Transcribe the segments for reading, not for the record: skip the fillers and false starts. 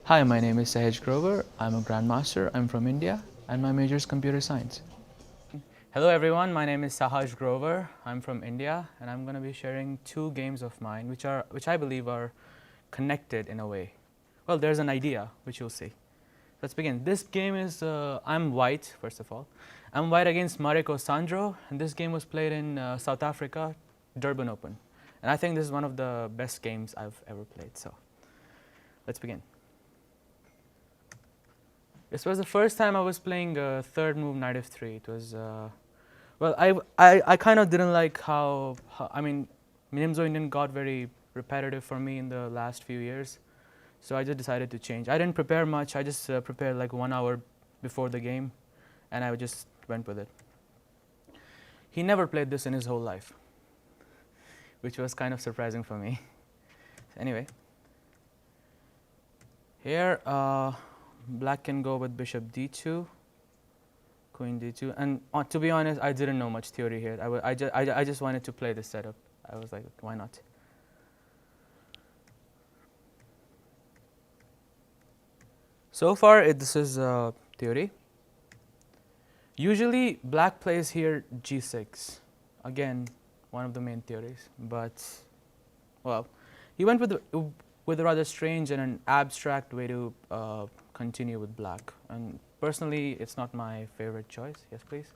Hi, my name is Sahaj Grover. I'm a Grandmaster. I'm from India, and my major is computer science. Hello everyone, my name is Sahaj Grover. I'm from India, and I'm going to be sharing two games of mine which I believe are connected in a way. Well, there's an idea which you'll see. Let's begin. This game is I'm white, first of all. I'm white against Mareko Sandro, and this game was played in South Africa, Durban Open. And I think this is one of the best games I've ever played. So, let's begin. This was the first time I was playing third move knight f3. It was well, I kind of didn't like how I mean, Nimzo Indian got very repetitive for me in the last few years, so I just decided to change. I didn't prepare much. I just prepared like 1 hour before the game, and I just went with it. He never played this in his whole life, which was kind of surprising for me. Anyway, here. Black can go with bishop d2, queen d2, and to be honest, I didn't know much theory here. I just wanted to play this setup. I was like, why not? So far, this is theory. Usually, black plays here g6. Again, one of the main theories. But, well, he went with a rather strange and an abstract way to continue with black. And personally, it's not my favorite choice. Yes, please.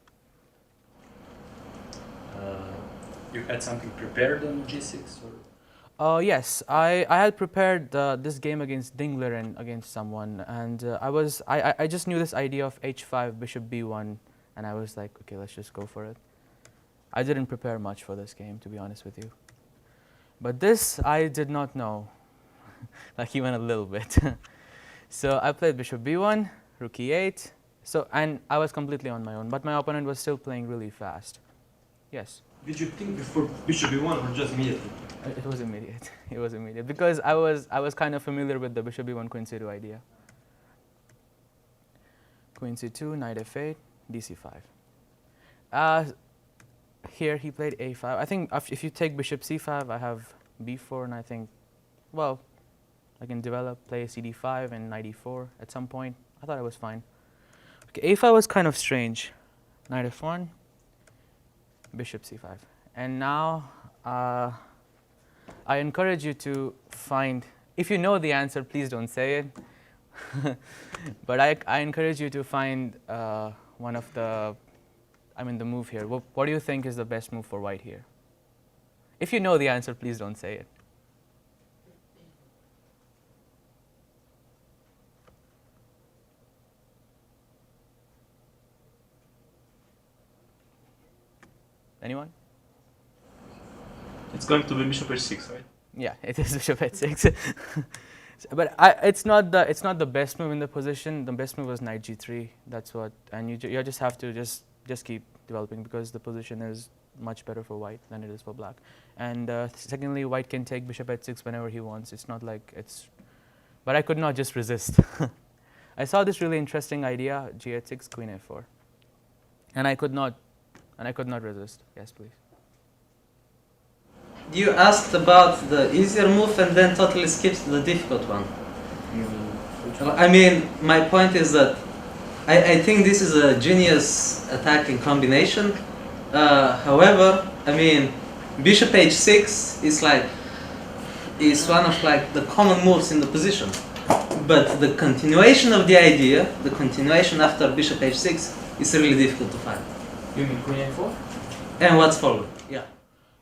You had something prepared on g6? Or? Yes, I had prepared this game against Dingler and against someone, and I just knew this idea of h5, bishop b1, and I was like, okay, let's just go for it. I didn't prepare much for this game, to be honest with you. But this, I did not know, like even a little bit. So I played bishop b1, rook e8, and I was completely on my own, but my opponent was still playing really fast. Yes? Did you think before bishop b1 or just immediately? It was immediate. It was immediate because I was kind of familiar with the bishop b1 queen c2 idea. Queen c2, knight f8, dc5. Here he played a5. I think if you take bishop c5, I have b4, and I think, well, I can play cd5 and knight e4 at some point. I thought it was fine. Okay, a5 was kind of strange. Knight f1, bishop c5, and now. I encourage you to find, if you know the answer, please don't say it. But I encourage you to find one of the move here. What do you think is the best move for white here? If you know the answer, please don't say it. Anyone? It's going to be bishop h6, right? Yeah, it is bishop h6. But it's not the best move in the position. The best move was knight g3. That's what, and you just have to just keep developing because the position is much better for white than it is for black. And secondly, white can take bishop h6 whenever he wants. It's not like it's, but I could not just resist. I saw this really interesting idea, g8, queen a4, and I could not resist. Yes, please. You asked about the easier move and then totally skipped the difficult one. I mean, my point is that I think this is a genius attacking combination. However, I mean, bishop h6 is one of like the common moves in the position. But the continuation of the idea, the continuation after bishop h6, is really difficult to find. You mean queen a4? And what's followed? Yeah.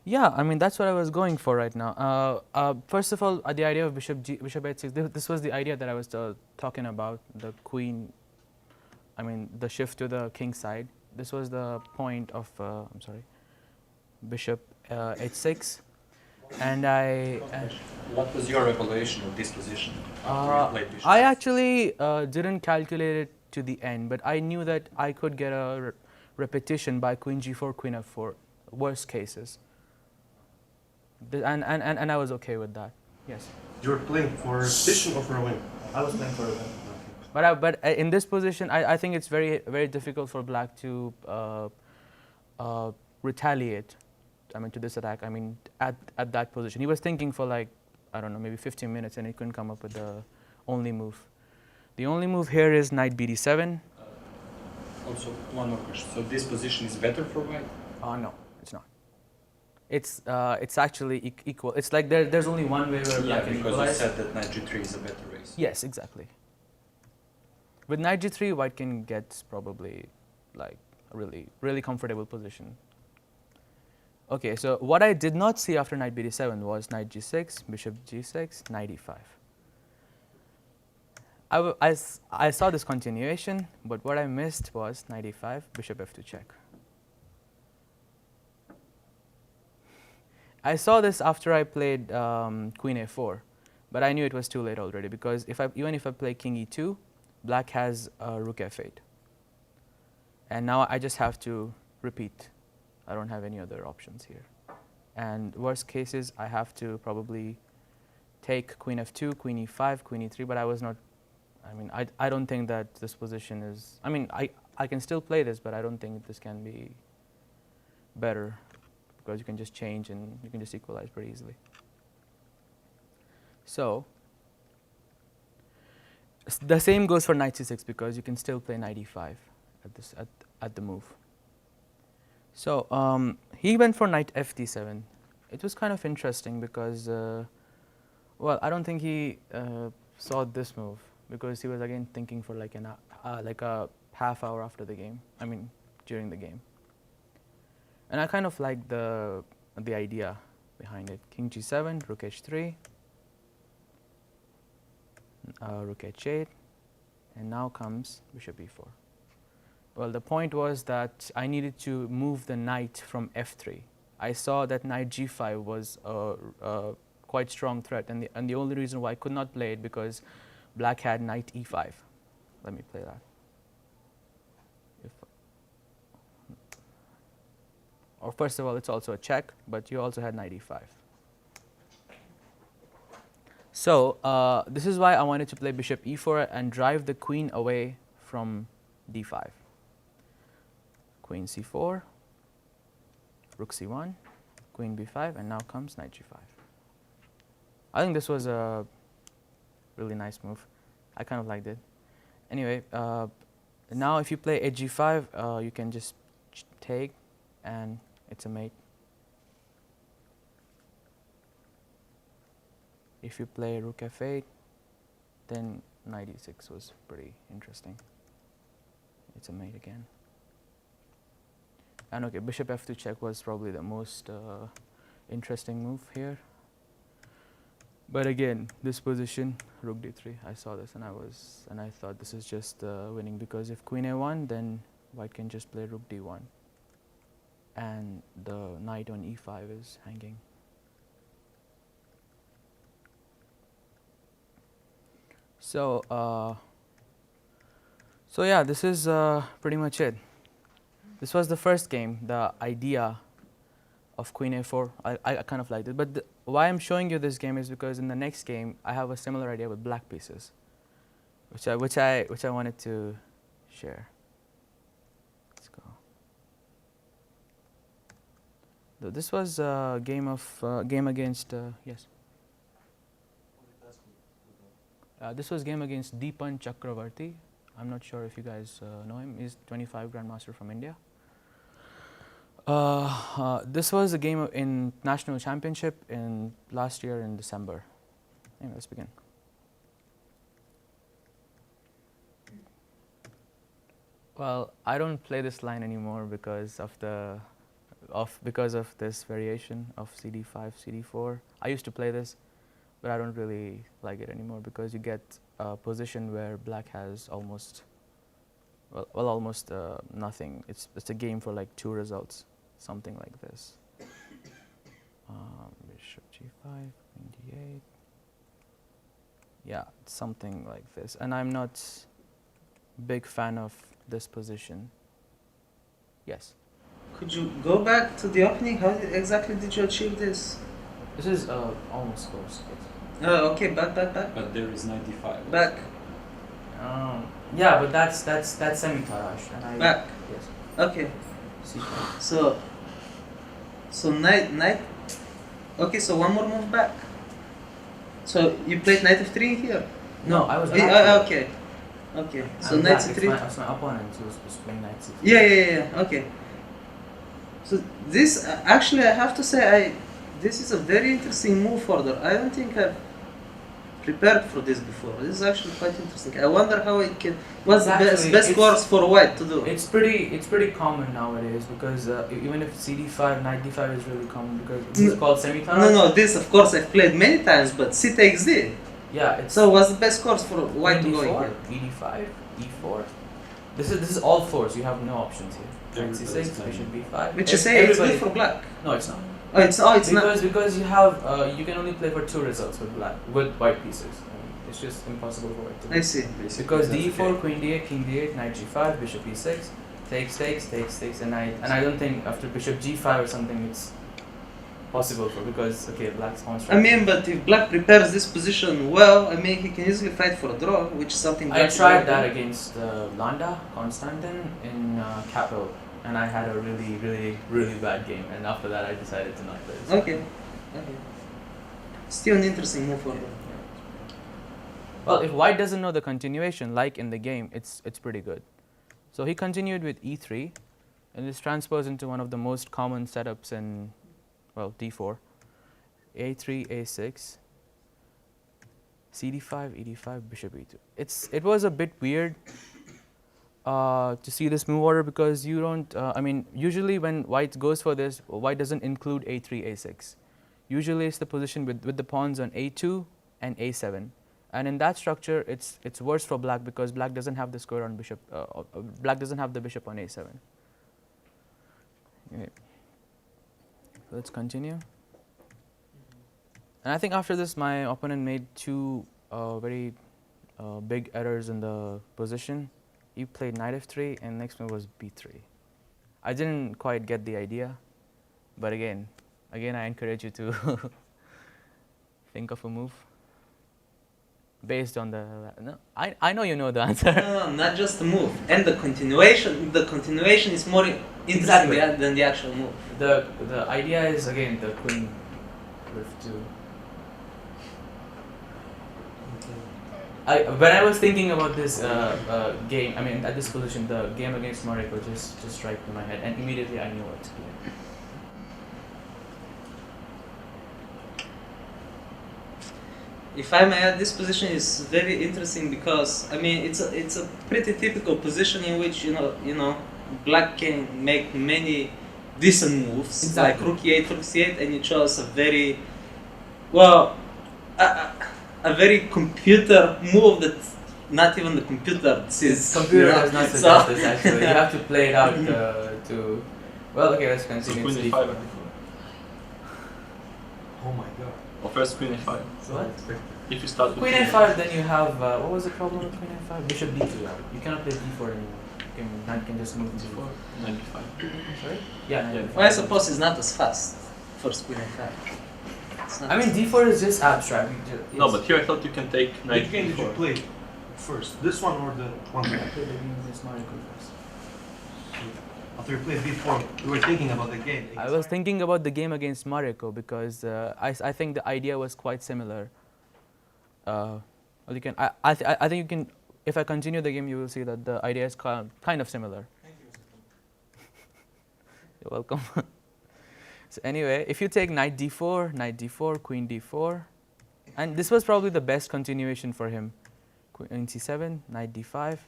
Yeah, I mean that's what I was going for right now. First of all, the idea of bishop h6. This was the idea that I was talking about. The queen, I mean the shift to the king side. This was the point of bishop h6, and What was your evaluation of this position after you played bishop? I actually didn't calculate it to the end, but I knew that I could get a repetition by queen g4, queen f4, worst cases. And I was okay with that. Yes. You were playing for a position or for a win? I was playing for a win. But in this position, I think it's very difficult for black to retaliate. I mean, to this attack. I mean, at that position, he was thinking for like, I don't know, maybe 15 minutes, and he couldn't come up with the only move. The only move here is knight bd7. Also, one more question. So this position is better for white? No, it's not. It's actually equal. It's like there's only one way where black can because equalize. you said that knight g3 is a better race. Yes, exactly. With knight g3, white can get probably like a really comfortable position. Okay, so what I did not see after knight bd7 was knight g6, bishop g6, knight e5. I saw this continuation, but what I missed was knight e5, bishop f2 check. I saw this after I played queen a4, but I knew it was too late already because even if I play king e2, black has rook f8. And now I just have to repeat. I don't have any other options here. And worst cases, I have to probably take queen f2, queen e5, queen e3, but I don't think that this position is, I can still play this, but I don't think this can be better because you can just change and you can just equalize pretty easily. So the same goes for knight c6 because you can still play knight e5 at the move. So he went for knight fd7. It was kind of interesting because, well, I don't think he saw this move because he was again thinking for like a half hour after the game. During the game. And I kind of like the idea behind it. King g7, rook h3, rook h8, and now comes bishop e4. Well, the point was that I needed to move the knight from f3. I saw that knight g5 was a quite strong threat, and the only reason why I could not play it because black had knight e5. Let me play that. Or first of all, it's also a check, but you also had knight e5. So this is why I wanted to play bishop e4 and drive the queen away from d5. Queen c4, rook c1, queen b5, and now comes knight g5. I think this was a really nice move. I kind of liked it. Anyway, now if you play a g5, you can just take, and it's a mate. If you play rook f8, then knight e6 was pretty interesting. It's a mate again. And okay, bishop f2 check was probably the most interesting move here. But again, this position, rook d3, I saw this and I thought this is just winning because if queen a1, then white can just play rook d1. And the knight on e5 is hanging. So yeah, this is pretty much it. This was the first game, the idea of queen a4. I kind of liked it. But why I'm showing you this game is because in the next game, I have a similar idea with black pieces, which I wanted to share. Let's go. This was a game against yes. This was game against Deepan Chakravarti. I'm not sure if you guys know him. He's 25 Grandmaster from India. This was a game in National Championship in last year in December. Anyway, let's begin. Well, I don't play this line anymore because of this variation of CD5, CD4. I used to play this, but I don't really like it anymore because you get a position where black has almost nothing. It's a game for like 2 results, something like this. Bishop g5, queen d8. Yeah, something like this. And I'm not big fan of this position. Yes. Could you go back to the opening? How exactly did you achieve this? This is almost close. Okay, back. But there is 95. Back. Yeah, but that's semi-taraj. And Back. Yes. Okay. C5. So knight. Okay, so one more move back. So you played knight f3 here. No, I was. Okay. Okay. So I'm knight black, c3. it's my opponent who's playing knight c3. Yeah. Okay. So this actually, I have to say, this is a very interesting move further. I don't think I've prepared for this before. This is actually quite interesting. I wonder how it can. What's the best course for white to do? It's pretty common nowadays because even if CD5, knight d5 is really common because it's called semitunnels. No. This, of course, I've played many times, but c takes d. Yeah. It's So what's the best course for white to go d4, here? ed5, e4. This is all fours. You have no options here. Knight c6, Everybody's playing. bishop b5. Which you say it's good for black. No, it's not. It's not. Because you have you can only play for two results with white pieces. I mean, it's just impossible for white to I win. see. Basically, Because that's d4, okay. queen d8, king d8, knight g5, bishop e6, takes, and I don't think after bishop g5 or something it's possible for because okay, black's pawn I mean, but if black prepares this position well, I mean, he can easily fight for a draw, which is something. I black tried should that do. against Landa Konstantin in Capel, and I had a really bad game. And after that, I decided to not play this. Okay. Still an interesting move for him. Well, if white doesn't know the continuation, like in the game, it's pretty good. So he continued with e3, and this transposed into one of the most common setups in, well, d4, a3, a6, cd5, ed5, bishop e2. It was a bit weird to see this move order because you don't. I mean, usually when white goes for this, white doesn't include a3, a6. Usually it's the position with the pawns on a2 and a7. And in that structure, it's worse for black because black doesn't have the square on bishop. Black doesn't have the bishop on a7. Okay. Let's continue. And I think after this, my opponent made two very big errors in the position. He played knight f3, and next move was b3. I didn't quite get the idea, but again, I encourage you to think of a move based on the. No, I know you know the answer. No, not just the move and the continuation. The continuation is more interesting Exactly. than the actual move. The idea is again the queen with two. When I was thinking about this game, I mean at this position, the game against Morocco just struck to my head, and immediately I knew what to do. If I may add, this position is very interesting because I mean it's a pretty typical position in which you know black can make many decent moves Exactly. like rook e8, rook c8, and you chose a very well a very computer move that not even the computer sees. Computer you know? does not So- suggest this actually. You have to play it out to. Well, okay, let's So continue. queen It's e5 d4. and d4. Oh my god. Or first queen e5. What? If you start with Queen a5, then you have what was the problem with queen a5? Bishop d2. You cannot play d4 and knight can just move to d4, knight d5. Sorry? Yeah, knight Yeah. d5. Well, I suppose it's not as fast. First queen e5. It's not I mean, as d4 is just abstract. No, but here I thought you can take knight Which game did you d4. play first? This one or the one I that played the game against Morocco first. after you played before, you were thinking about the game. I was thinking about the game against Morocco because I think the idea was quite similar. Well, you can I think you can if I continue the game you will see that the idea is kind of similar. Thank you, Mr. You're welcome. So anyway, if you take knight d4, queen d4, and this was probably the best continuation for him. Queen c7, knight d5,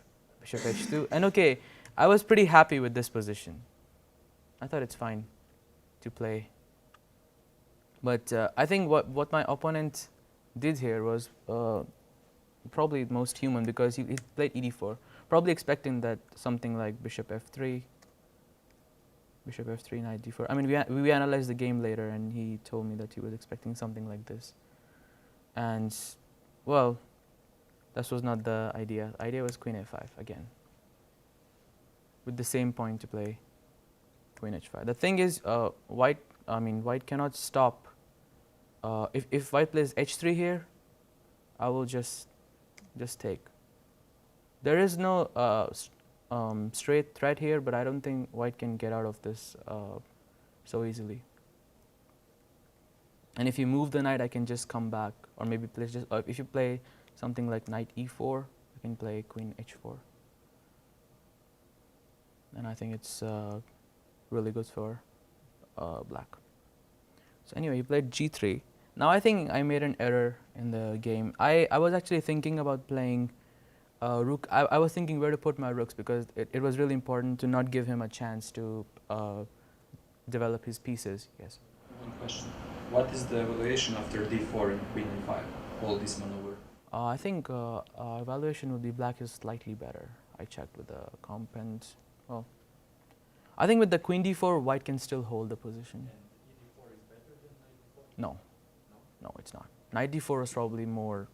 bishop h2, and okay, I was pretty happy with this position. I thought it's fine to play. But I think what my opponent did here was probably most human because he played ed4, probably expecting that something like bishop f3, knight d4. I mean, we analyzed the game later, and he told me that he was expecting something like this. And, well, that was not the idea. The idea was queen a5 again, with the same point to play queen h5. The thing is, white cannot stop. If white plays h3 here, I will just take. There is no straight threat here, but I don't think white can get out of this so easily. And if you move the knight, I can just come back, or maybe play if you play something like knight e4, you can play queen h4. And I think it's really good for black. So anyway, he played g3. Now I think I made an error in the game. I was actually thinking about playing rook. I was thinking where to put my rooks because it was really important to not give him a chance to develop his pieces. Yes. One question. What is the evaluation after d4 and queen e5? All this maneuver. I think evaluation would be black is slightly better. I checked with the comp and well, I think with the queen d4, white can still hold the position. And e4 is better than knight d4? No, no, it's not. Knight d4 is probably more.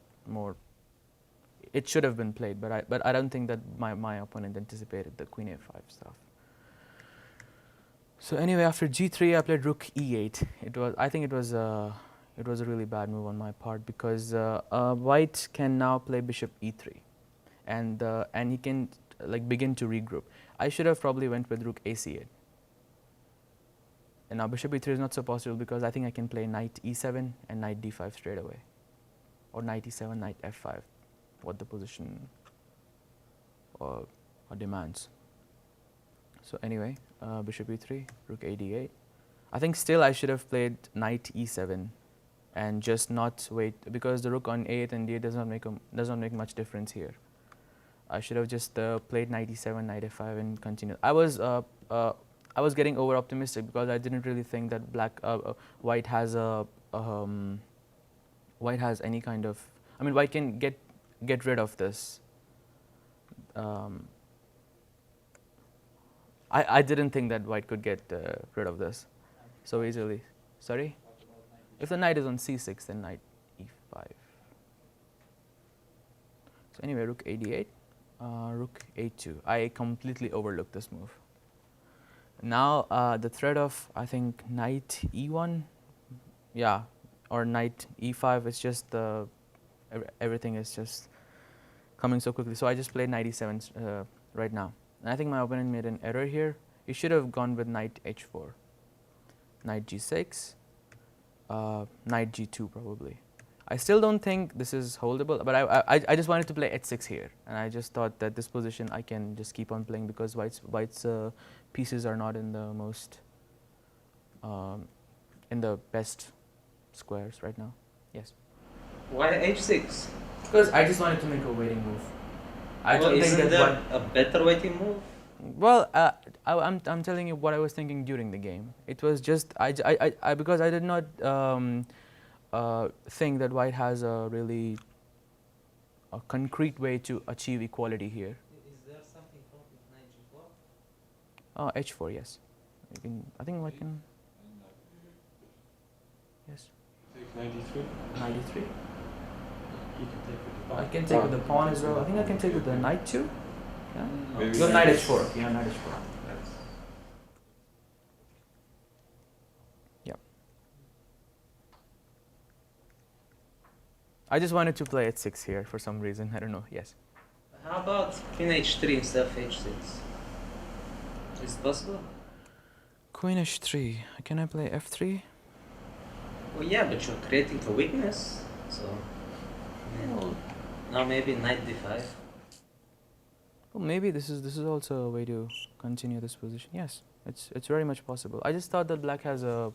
It should have been played, but I don't think that my opponent anticipated the queen a5 stuff. So anyway, after g3, I played rook e8. I think it was a really bad move on my part because white can now play bishop e3, and he can like begin to regroup. I should have probably went with rook ac8. And now bishop e3 is not so possible because I think I can play knight e7 and knight d5 straight away, or knight e7, knight f5, what the position demands. So anyway, bishop e3, rook a d8. I think still I should have played knight e7 and just not wait because the rook on a8 and d8 does not make much difference here. I should have just played knight e7, knight f5 and continued. I was getting over optimistic because I didn't really think that white has any kind of. I mean, white can get rid of this. I didn't think that white could get rid of this so easily. Sorry? If the knight is on c6, then knight e5. So anyway, rook a8, rook a2. I completely overlooked this move. Now the threat of, I think, knight e1, yeah, or knight e5, it's just everything is just coming so quickly. So I just played knight e7 right now. And I think my opponent made an error here. He should have gone with knight h4, knight g6, knight g2 probably. I still don't think this is holdable, but I just wanted to play h6 here, and I just thought that this position I can just keep on playing because white's pieces are not in the most in the best squares right now. Yes. Why h6? Because I just wanted to make a waiting move. I Well, don't think isn't that there a better waiting move? Well, I'm telling you what I was thinking during the game. It was just because I did not think that white has a really concrete way to achieve equality here. Is there something wrong with knight g4? H4, yes. I think white can. Yes. Take knight e3. Knight e3. You can take with the pawn. I can take with the pawn as well. I think I can take with the knight too. Yeah. Maybe Your knight h4. Yeah, knight h4. That's I just wanted to play h6 here for some reason. I don't know. Yes. How about queen h3 instead of h6? Is it possible? Queen h3. Can I play f3? Well, yeah, but you're creating a weakness. So, yeah. Now maybe knight d5. Well, maybe this is also a way to continue this position. Yes, it's very much possible. I just thought that black has a.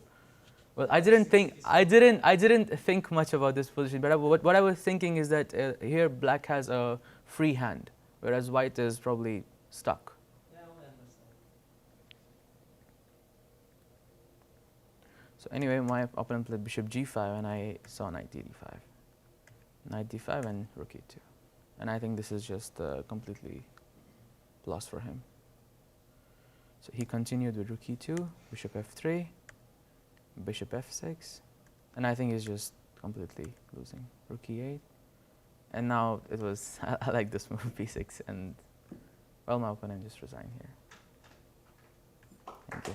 Well, I didn't think much about this position, but what I was thinking is that here black has a free hand, whereas white is probably stuck. Yeah, I understand. So anyway, my opponent played bishop g5, and I saw knight d5, knight d5, and rook e2, and I think this is just completely lost for him. So he continued with rook e2, bishop f3. Bishop f6, and I think he's just completely losing. Rook e8, and now it was I like this move b6, and well, my opponent just resigned here. Thank you.